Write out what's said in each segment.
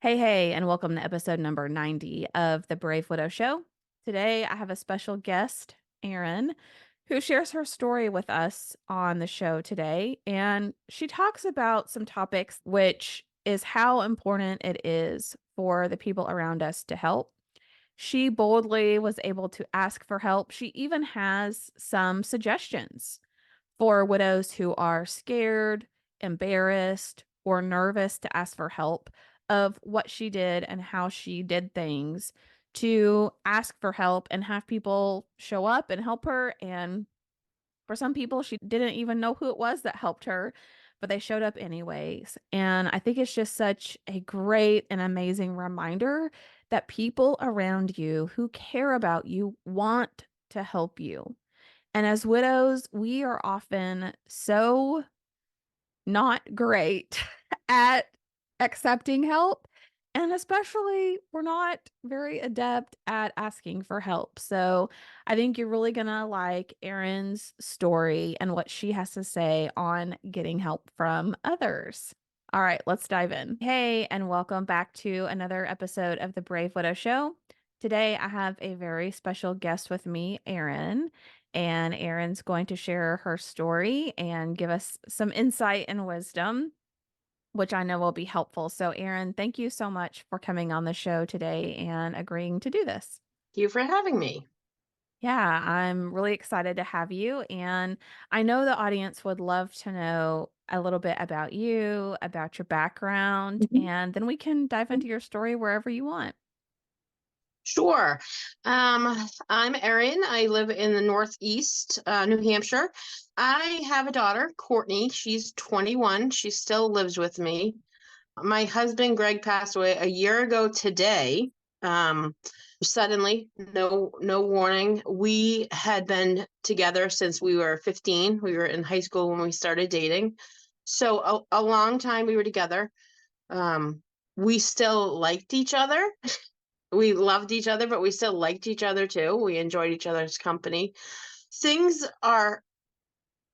Hey, and welcome to episode number 90 of the Brave Widow Show. Today, I have a special guest, Erin, who shares her story with us on the show today. And she talks about some topics, which is how important it is for the people around us to help. She boldly was able to ask for help. She even has some suggestions for widows who are scared, embarrassed, or nervous to ask for help of what she did and how she did things to ask for help and have people show up and help her. And for some people, she didn't even know who it was that helped her, but they showed up anyways. And I think it's just such a great and amazing reminder that people around you who care about you want to help you. And as widows, we are often so not great at accepting help. And especially, we're not very adept at asking for help. So I think you're really going to like Erin's story and what she has to say on getting help from others. All right, let's dive in. Hey, and welcome back to another episode of the Brave Widow Show. Today, I have a very special guest with me, Erin. And Erin's going to share her story and give us some insight and wisdom, which I know will be helpful. So, Erin, thank you so much for coming on the show today and agreeing to do this. Thank you for having me. Yeah, I'm really excited to have you. And I know the audience would love to know a little bit about you, about your background, Mhm. and then we can dive into your story wherever you want. Sure. I'm Erin. I live in the Northeast, New Hampshire. I have a daughter, Courtney. She's 21. She still lives with me. My husband, Greg, passed away a year ago today. Um, Suddenly, no warning. We had been together since we were 15. We were in high school when we started dating. So a long time we were together. We still liked each other. We loved each other, but we still liked each other too. We enjoyed each other's company. Things are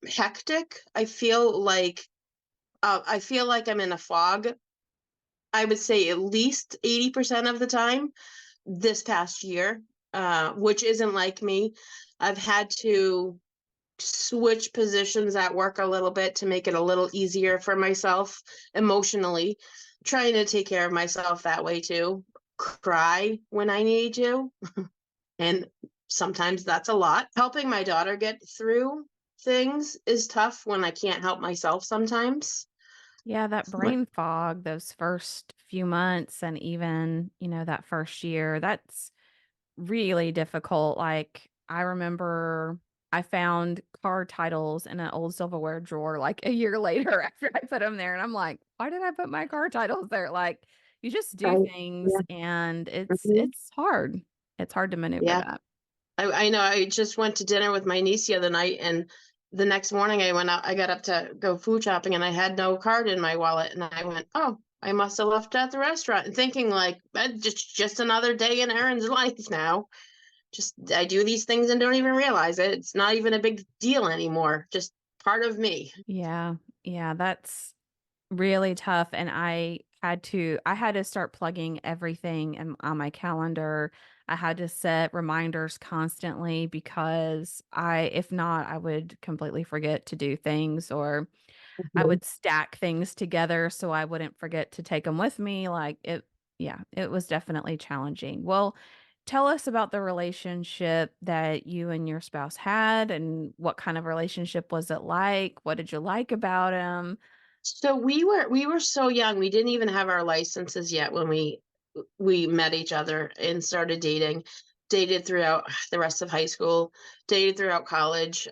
hectic. I feel like I'm in a fog. I would say at least 80% of the time this past year, which isn't like me. I've had to switch positions at work a little bit to make it a little easier for myself emotionally, trying to take care of myself that way too. Cry when I need to. And sometimes that's a lot. Helping my daughter get through things is tough when I can't help myself sometimes. Yeah, that But brain fog, those first few months, and even, that first year, that's really difficult. Like, I remember I found car titles in an old silverware drawer like a year later after I put them there. And I'm like, why did I put my car titles there? Like, you just do right. things Yeah. and it's Mhm. it's hard. It's hard to maneuver Yeah. that. I know. I just went to dinner with my niece the other night, and the next morning I went out. I got up to go food shopping, and I had no card in my wallet. And I went, "Oh, I must have left it at the restaurant." And thinking like, just another day in Erin's life now. Just I do these things and don't even realize it. It's not even a big deal anymore. Just part of me. Yeah. Yeah, that's really tough. And I had to start plugging everything on my calendar. I had to set reminders constantly because if not, I would completely forget to do things, or I Mhm. would stack things together so I wouldn't forget to take them with me. Yeah, it was definitely challenging. Well, tell us about the relationship that you and your spouse had, and what kind of relationship was it like? What did you like about him? So we were so young. We didn't even have our licenses yet when we met each other and started dating. Dated throughout the rest of high school, dated throughout college.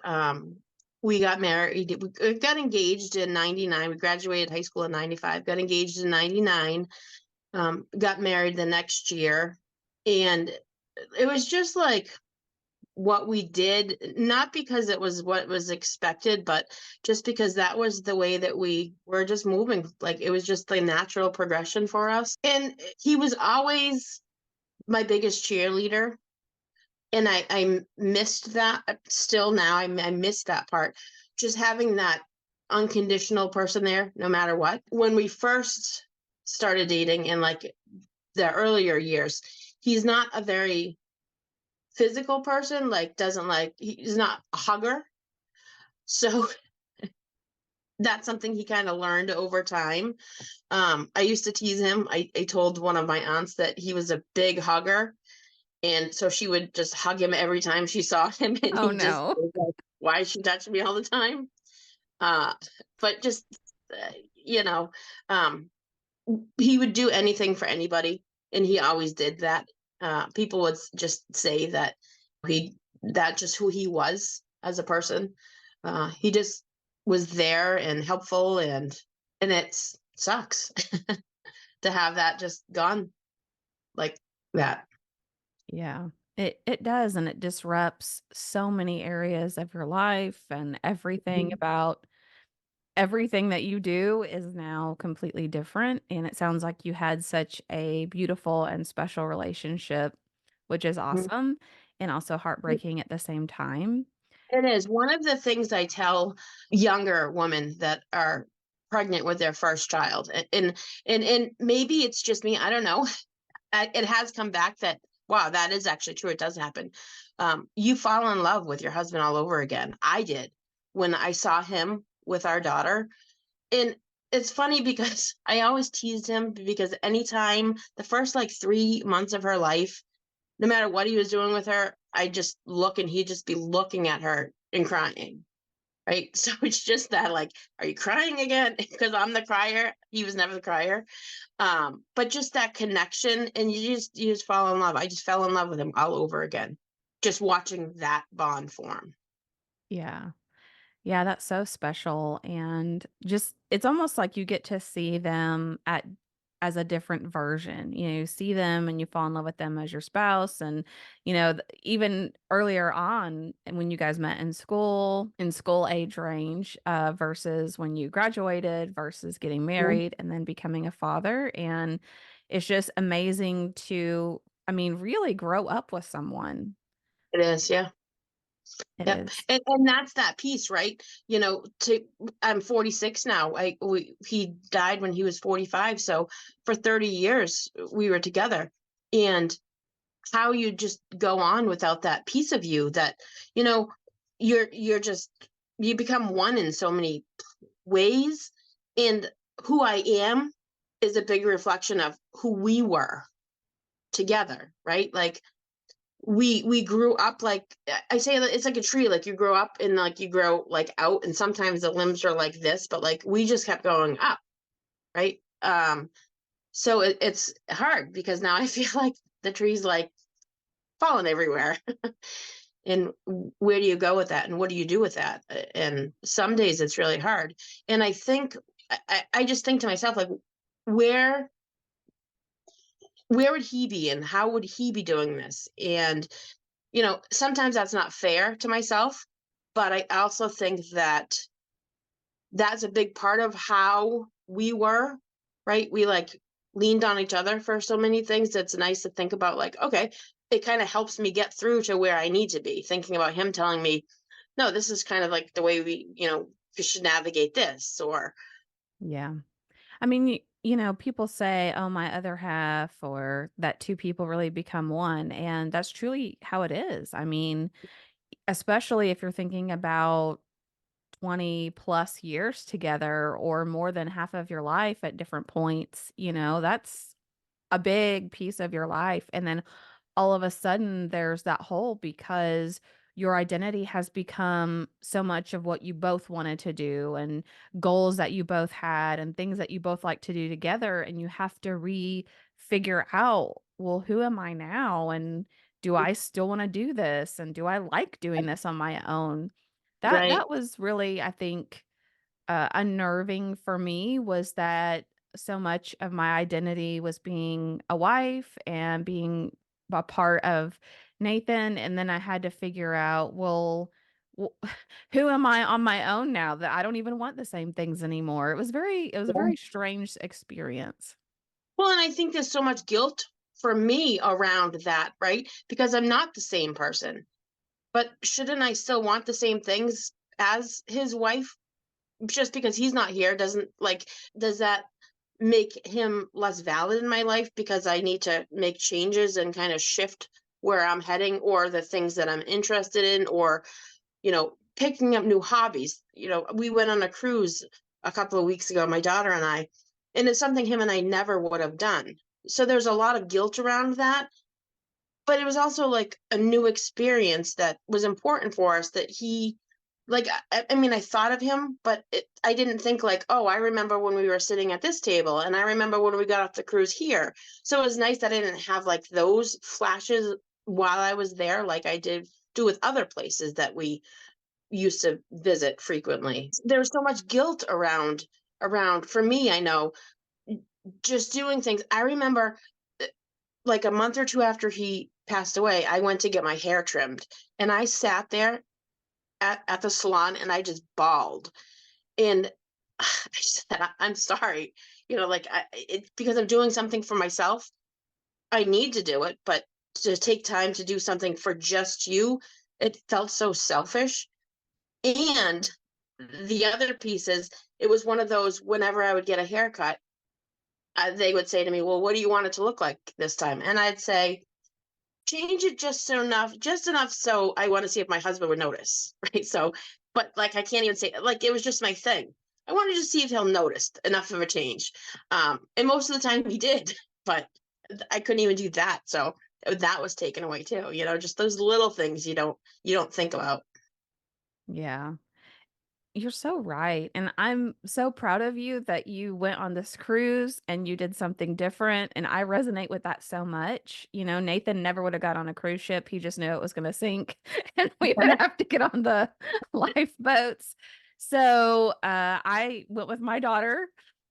We got married. We got engaged in 99. We graduated high school in 95, got engaged in 99, got married the next year. And it was just like what we did, not because it was what was expected, but just because that was the way that we were just moving. Like it was just the natural progression for us. And he was always my biggest cheerleader. And I missed that still now. I miss that part. Just having that unconditional person there, no matter what. When we first started dating and like the earlier years. He's not a very physical person, like doesn't like he's not a hugger. So that's something he kind of learned over time. I used to tease him. I told one of my aunts that he was a big hugger. And so she would just hug him every time she saw him. And Oh, he just no. was like, why is she touching me all the time? Uh, but just, you know, um, he would do anything for anybody. And he always did that. People would just say that he, that just who he was as a person. He just was there and helpful, and it sucks to have that just gone like that. Yeah. It does, and it disrupts so many areas of your life, and everything Mhm. about everything that you do is now completely different, and it sounds like you had such a beautiful and special relationship, which is Mhm. awesome, and also heartbreaking at the same time. It is. One of the things I tell younger women that are pregnant with their first child, and maybe it's just me, I don't know. It has come back that wow, that is actually true. It does happen. You fall in love with your husband all over again. I did when I saw him with our daughter, and it's funny because I always teased him because anytime the first like 3 months of her life, no matter what he was doing with her, I just look and he'd just be looking at her and crying. Right. So it's just that like, are you crying again? Because I'm the crier. He was never the crier. But just that connection and you just fall in love. I just fell in love with him all over again. Just watching that bond form. Yeah. Yeah, that's so special, and just it's almost like you get to see them at as a different version. You see them and you fall in love with them as your spouse, and even earlier on and when you guys met in school age range, versus when you graduated versus getting Mhm. married and then becoming a father, and it's just amazing to, I mean, really grow up with someone. It is, yeah. It Yep. is. And that's that piece, right? To I'm 46 now. He died when he was 45. So for 30 years we were together. And how you just go on without that piece of you that, you know, you're just you become one in so many ways. And who I am is a big reflection of who we were together, right? Like we grew up like I say that it's like a tree, like you grow up and like you grow like out and sometimes the limbs are like this, but like we just kept going up, right? So it's hard because now I feel like the tree's like falling everywhere. And where do you go with that and what do you do with that? And some days it's really hard. And I think I just think to myself like where where would he be and how would he be doing this? And sometimes that's not fair to myself, but I also think that that's a big part of how we were, right? We like leaned on each other for so many things. That's nice to think about, like, okay, it kind of helps me get through to where I need to be, thinking about him telling me, no, this is kind of like the way we should navigate this, or, Yeah. I mean, people say, "Oh, my other half," or that two people really become one, and that's truly how it is. I mean, especially if you're thinking about 20 plus years together or more than half of your life at different points, that's a big piece of your life. And then all of a sudden there's that hole because your identity has become so much of what you both wanted to do and goals that you both had and things that you both like to do together, and you have to figure out, well, who am I now, and do I still want to do this, and do I like doing this on my own? That right, was really, I think, unnerving for me, was that so much of my identity was being a wife and being a part of Nathan, and then I had to figure out, well, w who am I on my own now that I don't even want the same things anymore? It was a yeah. very strange experience. Well, and I think there's so much guilt for me around that, right? Because I'm not the same person. But shouldn't I still want the same things as his wife? Just because he's not here doesn't like does that make him less valid in my life because I need to make changes and kind of shift where I'm heading or the things that I'm interested in, or, picking up new hobbies. We went on a cruise a couple of weeks ago, my daughter and I, and it's something him and I never would have done. So there's a lot of guilt around that, but it was also like a new experience that was important for us that he like I mean, I thought of him, but I didn't think like, oh, I remember when we were sitting at this table and I remember when we got off the cruise here. So it was nice that I didn't have like those flashes while I was there like I did do with other places that we used to visit frequently. There's so much guilt around for me, I know, just doing things. I remember like a month or two after he passed away, I went to get my hair trimmed and I sat there at the salon and I just bawled. And I said, I'm sorry, like it's because I'm doing something for myself. I need to do it, but to take time to do something for just you, it felt so selfish. And the other piece is, it was one of those whenever I would get a haircut, they would say to me, well, what do you want it to look like this time? And I'd say, change it just enough so I want to see if my husband would notice, right? So, but like I can't even say like it was just my thing. I wanted to see if he'll notice enough of a change, and most of the time he did, but I couldn't even do that. So that was taken away too. Just those little things you don't think about. Yeah. You're so right. And I'm so proud of you that you went on this cruise and you did something different. And I resonate with that so much. Nathan never would have got on a cruise ship. He just knew it was going to sink and we would have to get on the lifeboats. So I went with my daughter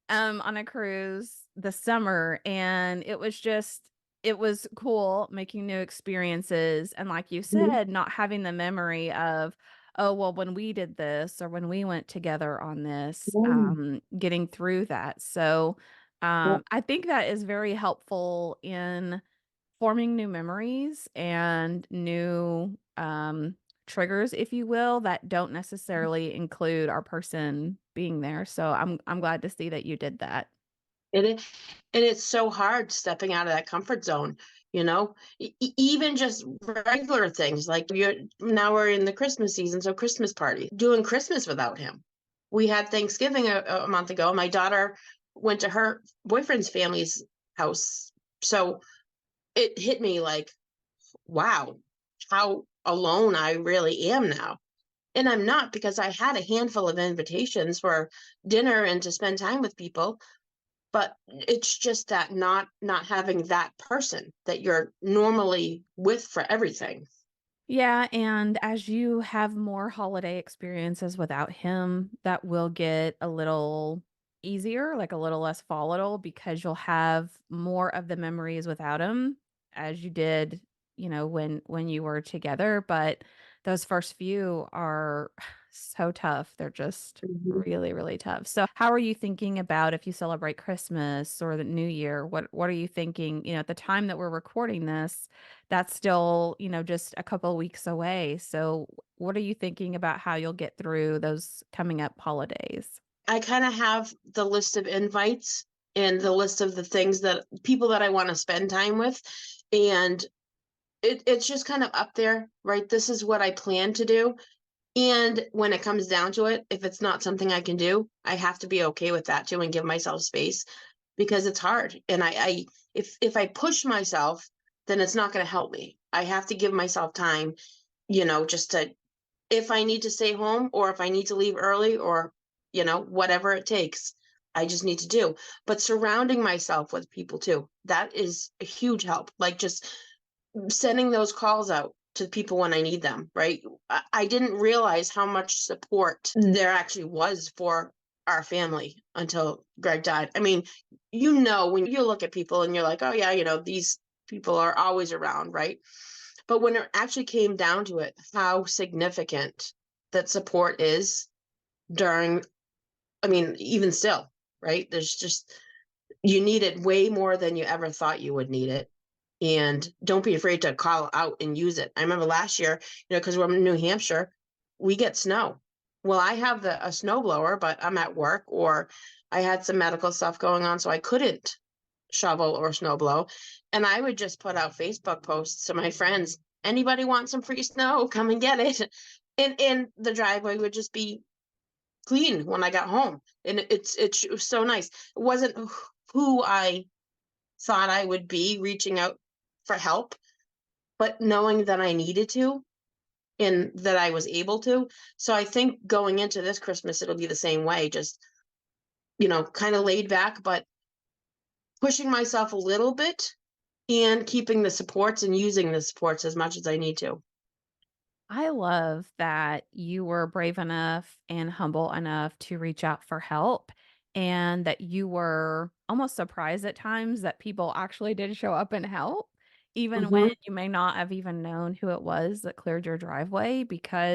on a cruise this summer and it was cool making new experiences. And like you Mhm. said, not having the memory of, oh, well, when we did this or when we went together on this, Yeah. getting through that. So Yeah. I think that is very helpful in forming new memories and new triggers, if you will, that don't necessarily include our person being there. So I'm glad to see that you did that. It is, and it's so hard stepping out of that comfort zone, even just regular things like now we're in the Christmas season, so Christmas party, doing Christmas without him. We had Thanksgiving a month ago. My daughter went to her boyfriend's family's house. So it hit me like, wow, how alone I really am now. And I'm not, because I had a handful of invitations for dinner and to spend time with people, but it's just that not having that person that you're normally with for everything. Yeah, and as you have more holiday experiences without him, that will get a little easier, like a little less volatile because you'll have more of the memories without him as you did, when you were together, but those first few are so tough. They're just Mhm. really, really tough. So, how are you thinking about if you celebrate Christmas or the New Year? What are you thinking, at the time that we're recording this? That's still, just a couple of weeks away. So, what are you thinking about how you'll get through those coming up holidays? I kind of have the list of invites and the list of the things that people that I want to spend time with. And it's just kind of up there, right? This is what I plan to do. And when it comes down to it, if it's not something I can do, I have to be okay with that too and give myself space because it's hard. And if I push myself, then it's not going to help me. I have to give myself time, just to, if I need to stay home or if I need to leave early or, whatever it takes, I just need to do. But surrounding myself with people too, that is a huge help. Like just sending those calls out to people when I need them, right? I didn't realize how much support there actually was for our family until Greg died. I mean, when you look at people and you're like, oh, yeah, these people are always around, right? But when it actually came down to it, how significant that support is during, I mean, even still, right? There's just, you need it way more than you ever thought you would need it, and don't be afraid to call out and use it. I remember last year, because we're in New Hampshire, we get snow. well, I have a snowblower, but I'm at work, or I had some medical stuff going on, so I couldn't shovel or snow blow. And I would just put out Facebook posts to my friends, anybody want some free snow? Come and get it. And the driveway would just be clean when I got home. And it was so nice. It wasn't who I thought I would be reaching out for help, but knowing that I needed to and that I was able to. So I think going into this Christmas, it'll be the same way, just, kind of laid back, but pushing myself a little bit and keeping the supports and using the supports as much as I need to. I love that you were brave enough and humble enough to reach out for help, and that you were almost surprised at times that people actually did show up and help, even when Mhm. you may not have even known who it was that cleared your driveway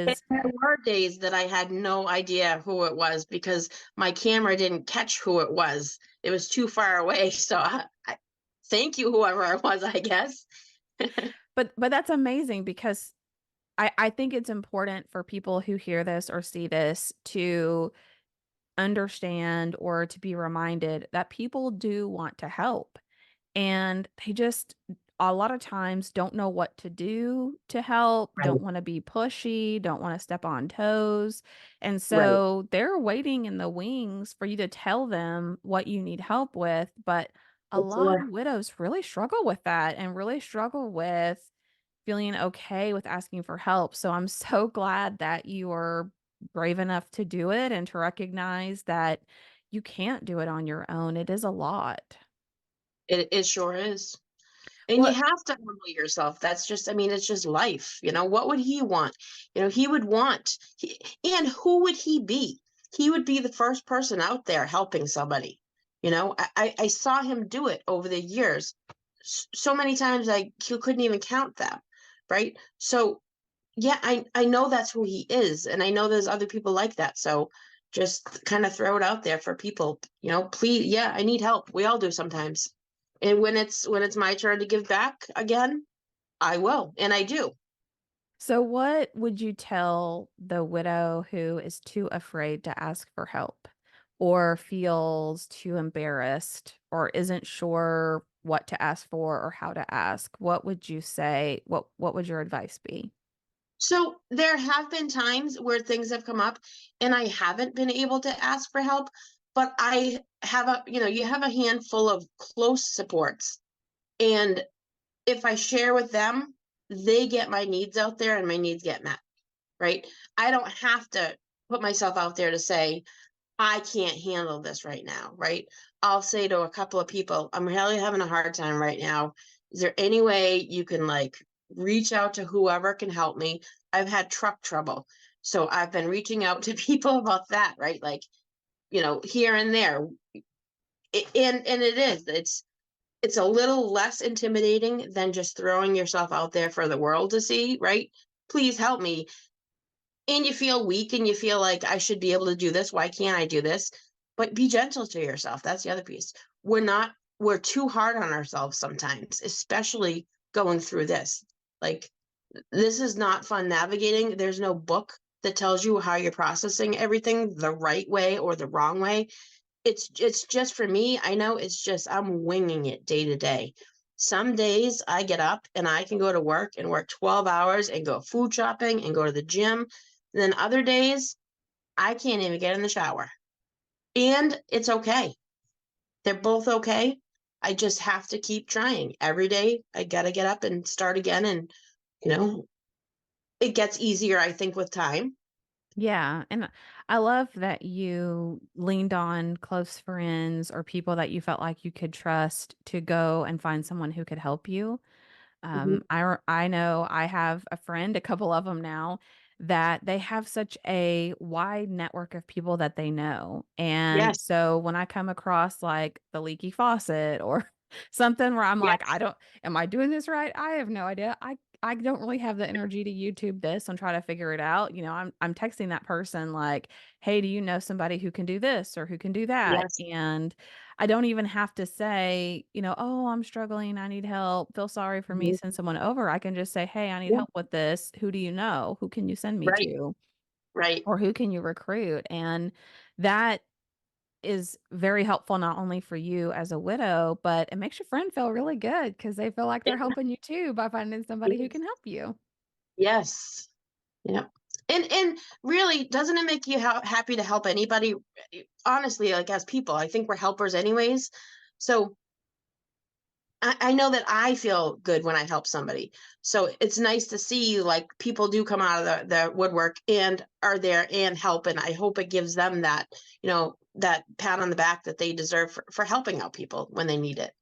And because there were days that I had no idea who it was because my camera didn't catch who it was. It was too far away. So thank you, whoever it was, I guess. but that's amazing because I think it's important for people who hear this or see this to understand or to be reminded that people do want to help. And they just a lot of times don't know what to do to help, don't Right, wanna be pushy, don't wanna step on toes, and right. so they're waiting in the wings for you to tell them what you need help with, but a For lot of sure. widows really struggle with that and really struggle with feeling okay with asking for help, so I'm so glad that you are brave enough to do it and to recognize that you can't do it on your own, it is a lot. It sure is. And you What have to humble yourself. That's just, I mean, it's just life. What would he want? He would want, and who would he be? He would be the first person out there helping somebody. I saw him do it over the years. So many times he couldn't even count them. Right. So, yeah, I know that's who he is. And I know there's other people like that. So just kind of throw it out there for people, please. Yeah, I need help. We all do sometimes. And when it's my turn to give back again, I will, and I do. So, what would you tell the widow who is too afraid to ask for help or feels too embarrassed or isn't sure what to ask for or how to ask? What would you say? What would your advice be? So there have been times where things have come up and I haven't been able to ask for help, but I have you have a handful of close supports. And if I share with them, they get my needs out there and my needs get met, right? I don't have to put myself out there to say, I can't handle this right now, right? I'll say to a couple of people, I'm really having a hard time right now. Is there any way you can reach out to whoever can help me? I've had truck trouble. So I've been reaching out to people about that, right? Here and there. And it is. It's a little less intimidating than just throwing yourself out there for the world to see, right? Please help me, and you feel weak and you feel like I should be able to do this. Why can't I do this? But be gentle to yourself. That's the other piece. We're too hard on ourselves sometimes, especially going through this. Like, this is not fun navigating. There's no book that tells you how you're processing everything the right way or the wrong way. It's just for me, I know it's just I'm winging it day to day. Some days I get up and I can go to work and work 12 hours and go food shopping and go to the gym. And then other days I can't even get in the shower. And it's okay. They're both okay. I just have to keep trying. Every day I got to get up and start again, and you know, it gets easier I think with time. Yeah, and I love that you leaned on close friends or people that you felt like you could trust to go and find someone who could help you. Mhm. I know I have a friend, a couple of them now, that they have such a wide network of people that they know, and Yes. so when I come across, like, the leaky faucet or something where I'm like, "I Yes. don't am I doing this right? I have no idea. I don't really have the energy to YouTube this and try to figure it out," I'm texting that person like, "Hey, do you know somebody who can do this or who can do that?" Yes. And I don't even have to say, "Oh, I'm struggling, I need help. Feel sorry for me, Mhm. send someone over." I can just say, "Hey, I need Yeah. help with this. Who do you know? Who can you send me Right. to?" Right. or who can you recruit? And that is very helpful not only for you as a widow, but it makes your friend feel really good because they feel like they're Yeah. helping you too by finding somebody who Yes. can help you. Yes. Yeah. And really, doesn't it make you happy to help anybody? Honestly, like as people, I think we're helpers anyways. So I know that I feel good when I help somebody. So it's nice to see like people do come out of the woodwork and are there and help. And I hope it gives them that, that pat on the back that they deserve for helping out people when they need it.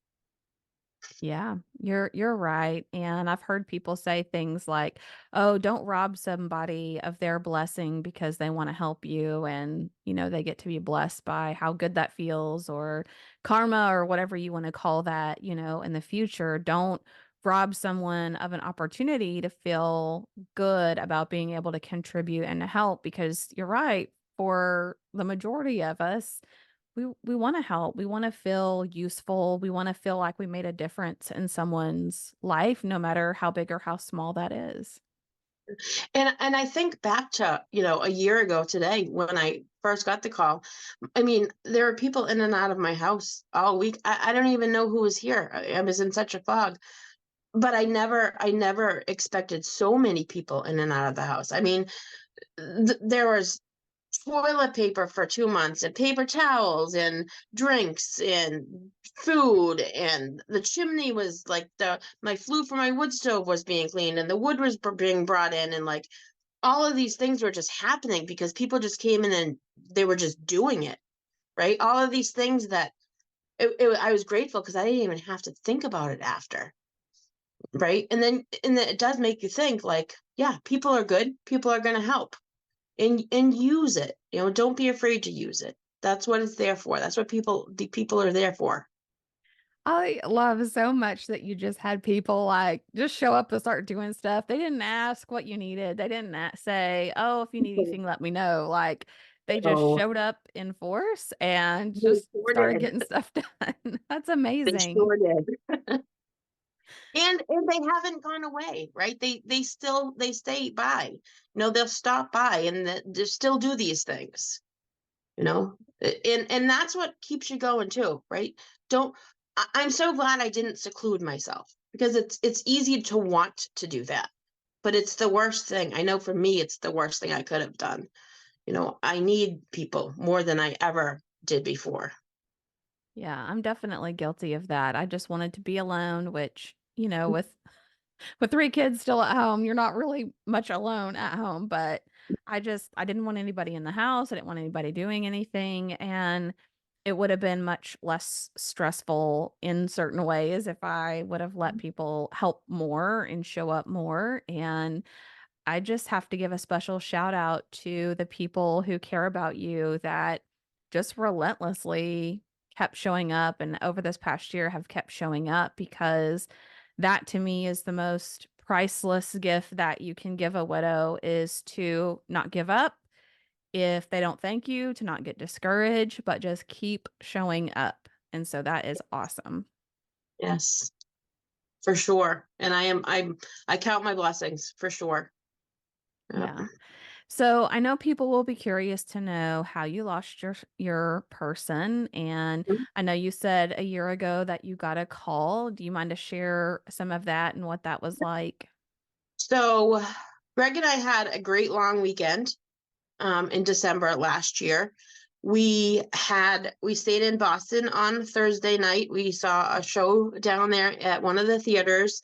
Yeah, you're right, and I've heard people say things like, "Oh, don't rob somebody of their blessing because they wanna help you and, they get to be blessed by how good that feels or karma or whatever you wanna call that, in the future. Don't rob someone of an opportunity to feel good about being able to contribute and to help because you're right, for the majority of us, we wanna help, we wanna feel useful, we wanna feel like we made a difference in someone's life, no matter how big or how small that is. And I think back to, a year ago today when I first got the call. I mean, there were people in and out of my house all week. I don't even know who was here. I was in such a fog. But I never expected so many people in and out of the house. I mean, there was toilet paper for 2 months and paper towels and drinks and food, and the chimney was like my flue for my wood stove was being cleaned and the wood was being brought in, and like all of these things were just happening because people just came in and they were just doing it, right? All of these things that I was grateful because I didn't even have to think about it after, right? And then it does make you think like, yeah, people are good, people are going to help, and use it. Don't be afraid to use it. That's what it's there for. That's what the people are there for. I love so much that you just had people, like, just show up and start doing stuff. They didn't ask what you needed. They didn't say, "Oh, if you need anything, let me know." Like, they just So showed up in force and they just sure started did. getting stuff done. That's They amazing. sure did. And they haven't gone away, right? They stay by. They'll stop by and they still do these things. And that's what keeps you going too, right? Don't I'm so glad I didn't seclude myself because it's easy to want to do that, but it's the worst thing. I know for me it's the worst thing I could have done. I need people more than I ever did before. Yeah, I'm definitely guilty of that. I just wanted to be alone, which, with 3 kids still at home, you're not really much alone at home, but I didn't want anybody in the house, I didn't want anybody doing anything, and it would have been much less stressful in certain ways if I would have let people help more and show up more, and I just have to give a special shout out to the people who care about you that just relentlessly kept showing up and over this past year have kept showing up because that to me is the most priceless gift that you can give a widow is to not give up. If they don't thank you, to not get discouraged, but just keep showing up. And so that is awesome. Yes, for sure. And I count my blessings for sure. Yep. Yeah. So I know people will be curious to know how you lost your person, and I know you said a year ago that you got a call. Do you mind to share some of that and what that was like? So Greg and I had a great long weekend in December last year. We stayed in Boston on Thursday night. We saw a show down there at one of the theaters.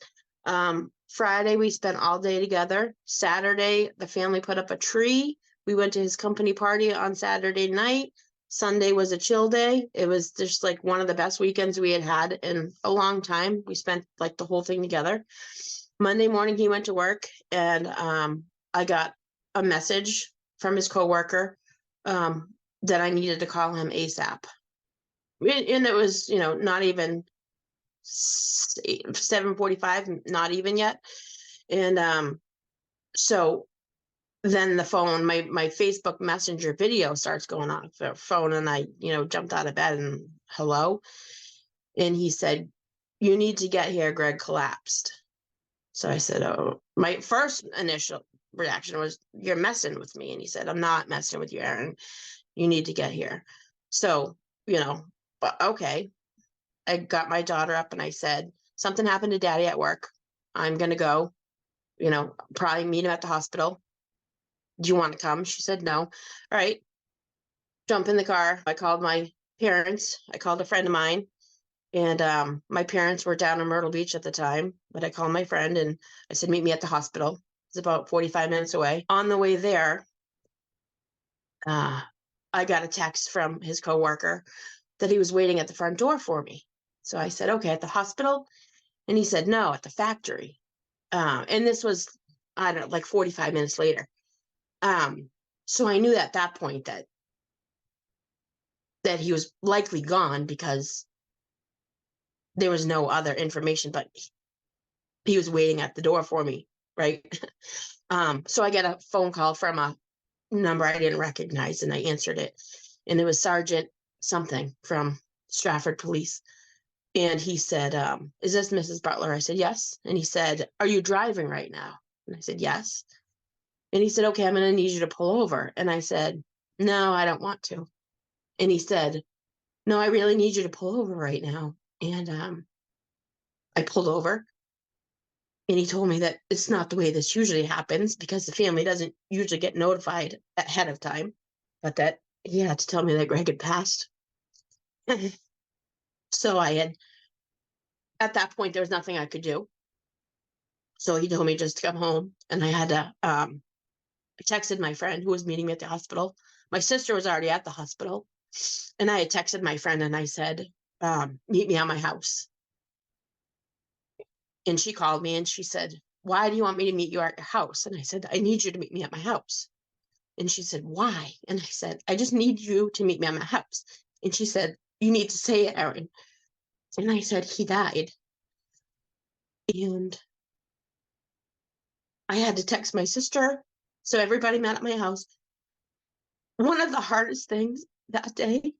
Friday we spent all day together. Saturday the family put up a tree. We went to his company party on Saturday night. Sunday was a chill day. It was just like one of the best weekends we had had in a long time. We spent like the whole thing together. Monday morning he went to work, and I got a message from his coworker that I needed to call him ASAP. And it was, not even 7:45, not even yet. And so then the phone, my Facebook Messenger video starts going off the phone, and I, jumped out of bed and hello, and he said, "You need to get here. Greg collapsed." So I said, "Oh," my first initial reaction was, "You're messing with me." And he said, "I'm not messing with you, Erin. You need to get here." So, you know, but okay. I got my daughter up and I said, "Something happened to daddy at work. I'm going to go, probably meet him at the hospital. Do you want to come?" She said, "No." All right. Jump in the car. I called my parents. I called a friend of mine. And my parents were down in Myrtle Beach at the time, but I called my friend and I said, "Meet me at the hospital." It's about 45 minutes away. On the way there, uh, I got a text from his coworker that he was waiting at the front door for me. So I said, "Okay, at the hospital?" And he said, "No, at the factory." And this was, I don't know, like 45 minutes later. Um, so I knew at that point that he was likely gone because there was no other information, but he was waiting at the door for me, right? So I get a phone call from a number I didn't recognize, and I answered it, and it was Sergeant something from Stratford Police, and he said, "Is this Mrs. Butler?" I said, "Yes." And he said, "Are you driving right now?" And I said, "Yes." And he said, "Okay, I'm going to need you to pull over." And I said, "No, I don't want to." And he said, "No, I really need you to pull over right now." And I pulled over. And he told me that it's not the way this usually happens because the family doesn't usually get notified ahead of time, but that he had to tell me that Greg had passed. So I had, at that point, there was nothing I could do. So he told me just to come home. And I had to, I texted my friend who was meeting me at the hospital. My sister was already at the hospital. And I had texted my friend and I said, "Meet me at my house." And she called me and she said, "Why do you want me to meet you at your house?" And I said, "I need you to meet me at my house." And she said, "Why?" And I said, "I just need you to meet me at my house." And she said, "You need to say it, Erin." And I said, "He died." And I had to text my sister. So everybody met at my house. One of the hardest things that day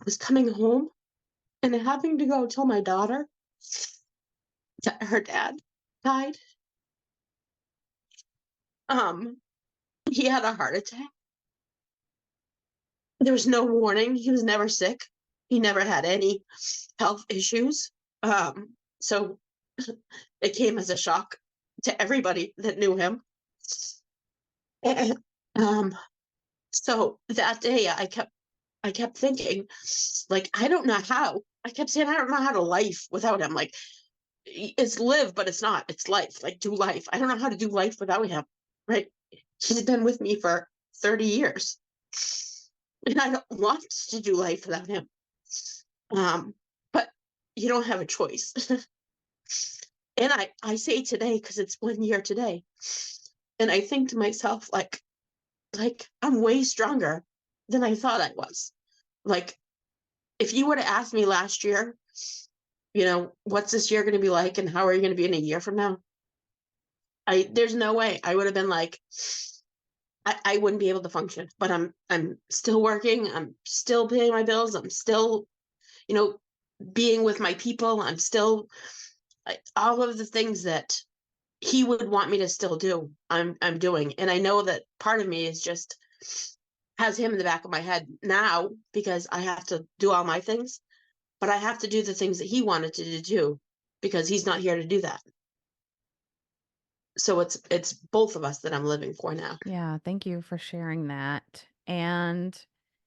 was coming home and having to go tell my daughter that her dad died. Um, he had a heart attack. There was no warning. He was never sick. He never had any health issues. So it came as a shock to everybody that knew him. And, so that day I kept thinking, like, I don't know how. I kept saying, I don't know how to life without him. Like, it's live, but it's not. It's life. Like, do life. I don't know how to do life without him. Right? He's been with me for 30 years. And I don't want to do life without him. Um, but you don't have a choice. And I say today because it's 1 year today. And I think to myself, like I'm way stronger than I thought I was. Like, if you would have asked me last year, what's this year going to be like and how are you going to be in a year from now? There's no way I would have been like, I wouldn't be able to function, but I'm still working. I'm still paying my bills. I'm still, you know, being with my people. I'm still all of the things that he would want me to still do. I'm doing, and I know that part of me is just has him in the back of my head now because I have to do all my things, but I have to do the things that he wanted to do too because he's not here to do that. So it's both of us that I'm living for now. Yeah, thank you for sharing that. And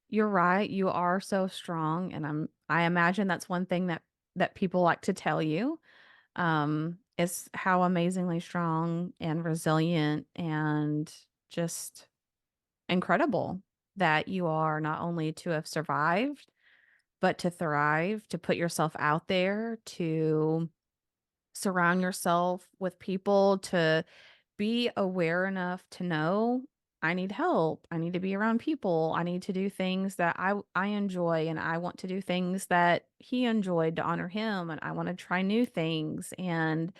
you're right, you are so strong, and I imagine that's one thing that people like to tell you, is how amazingly strong and resilient and just incredible that you are, not only to have survived, but to thrive, to put yourself out there, to surround yourself with people, to be aware enough to know, I need help. I need to be around people. I need to do things that I enjoy, and I want to do things that he enjoyed to honor him, and I want to try new things. And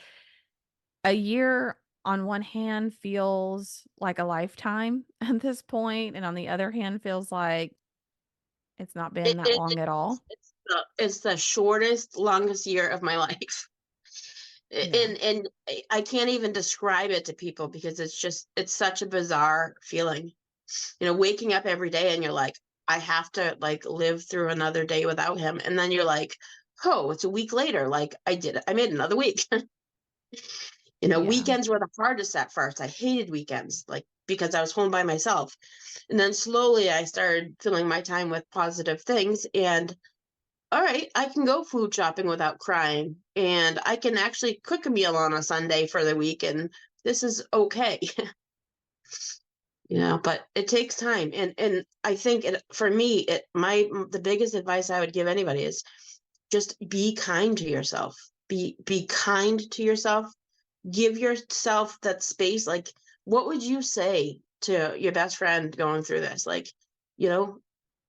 a year on one hand feels like a lifetime at this point, and on the other hand feels like it's not been It, that it, long at all. it's the shortest, longest year of my life. Yeah. And I can't even describe it to people because it's such a bizarre feeling. Waking up every day and you're like, I have to like live through another day without him. And then you're like, oh, it's a week later. Like I did it. I made another week. Yeah. Weekends were the hardest at first. I hated weekends, like because I was home by myself. And then slowly I started filling my time with positive things. And all right, I can go food shopping without crying. And I can actually cook a meal on a Sunday for the week. And this is okay. But it takes time. And I think for me, the biggest advice I would give anybody is just be kind to yourself. Be kind to yourself. Give yourself that space. Like, what would you say to your best friend going through this? Like, you know,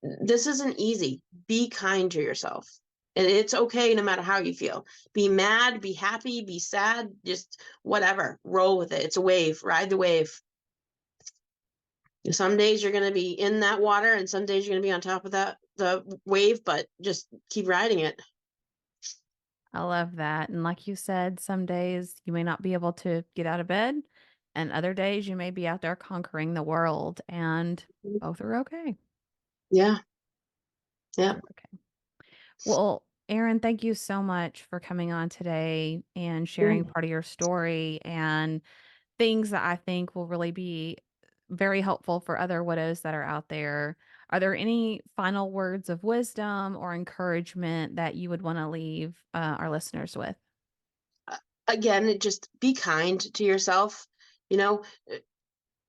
this isn't easy. Be kind to yourself. And it's okay no matter how you feel. Be mad, be happy, be sad, just whatever. Roll with it. It's a wave. Ride the wave. Some days you're going to be in that water and some days you're going to be on top of the wave, but just keep riding it. I love that. And like you said, some days you may not be able to get out of bed, and other days you may be out there conquering the world, and both are okay. Yeah. Both Yeah. are okay. Well, Erin, thank you so much for coming on today and sharing Yeah, part of your story and things that I think will really be very helpful for other widows that are out there. Are there any final words of wisdom or encouragement that you would want to leave our listeners with? again, just be kind to yourself. You know,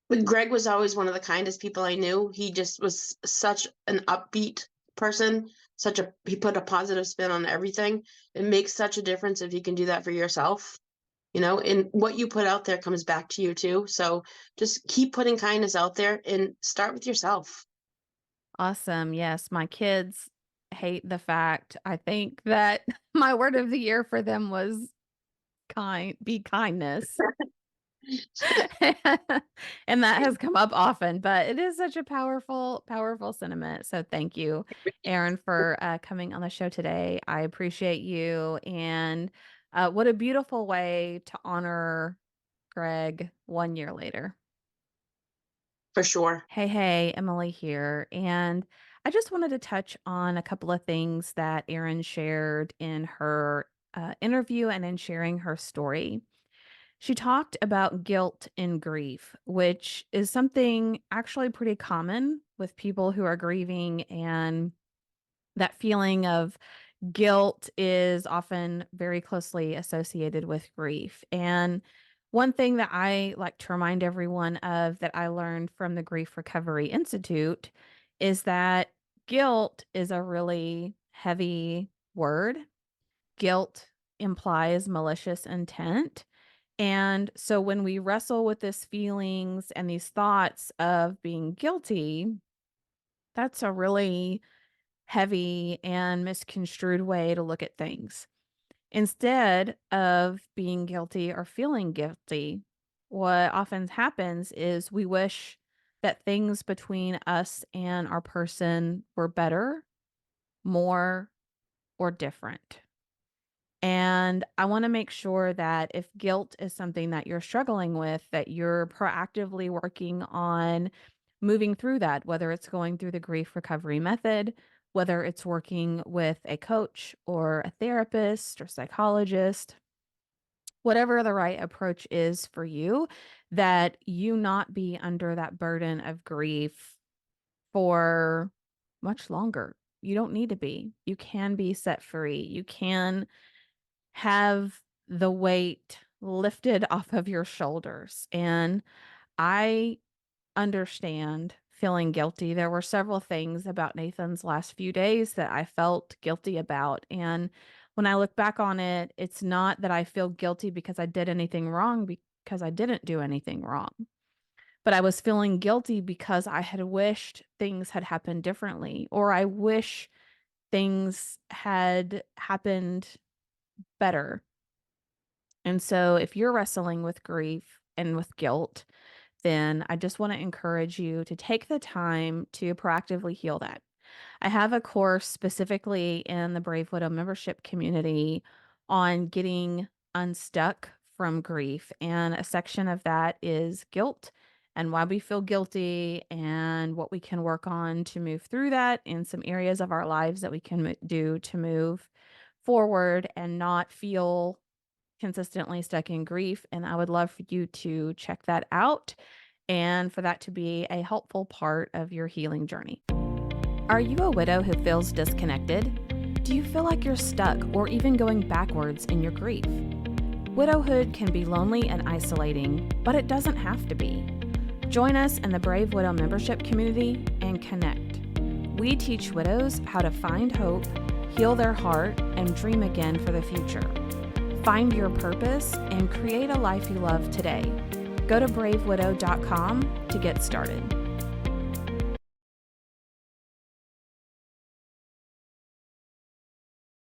but Greg was always one of the kindest people I knew. He just was such an upbeat person, he put a positive spin on everything. It makes such a difference if you can do that for yourself. And what you put out there comes back to you too. So just keep putting kindness out there and start with yourself. Awesome. Yes, my kids hate the fact I think that my word of the year for them was be kindness. And that has come up often, but it is such a powerful, powerful sentiment. So thank you, Erin, for coming on the show today. I appreciate you. And what a beautiful way to honor Greg 1 year later. For sure. Hey, hey, Emily here. And I just wanted to touch on a couple of things that Erin shared in her interview and in sharing her story. She talked about guilt and grief, which is something actually pretty common with people who are grieving. And that feeling of guilt is often very closely associated with grief. And one thing that I like to remind everyone of that I learned from the Grief Recovery Institute is that guilt is a really heavy word. Guilt implies malicious intent. And so when we wrestle with these feelings and these thoughts of being guilty, that's a really heavy and misconstrued way to look at things. Instead of being guilty or feeling guilty, what often happens is we wish that things between us and our person were better, more, or different. And I want to make sure that if guilt is something that you're struggling with, that you're proactively working on moving through that, whether it's going through the grief recovery method, whether it's working with a coach or a therapist or psychologist, whatever the right approach is for you, that you not be under that burden of grief for much longer. You don't need to be. You can be set free. You can have the weight lifted off of your shoulders. And I understand feeling guilty. There were several things about Nathan's last few days that I felt guilty about. And when I look back on it, it's not that I feel guilty because I did anything wrong, because I didn't do anything wrong. But I was feeling guilty because I had wished things had happened differently, or I wish things had happened better. And so if you're wrestling with grief and with guilt, then I just want to encourage you to take the time to proactively heal that. I have a course specifically in the Brave Widow membership community on getting unstuck from grief. And a section of that is guilt and why we feel guilty and what we can work on to move through that, and some areas of our lives that we can do to move forward and not feel consistently stuck in grief. And I would love for you to check that out and for that to be a helpful part of your healing journey. Are you a widow who feels disconnected? Do you feel like you're stuck or even going backwards in your grief? Widowhood can be lonely and isolating, but it doesn't have to be. Join us in the Brave Widow membership community and connect. We teach widows how to find hope, heal their heart, and dream again for the future. Find your purpose and create a life you love today. Go to bravewidow.com to get started.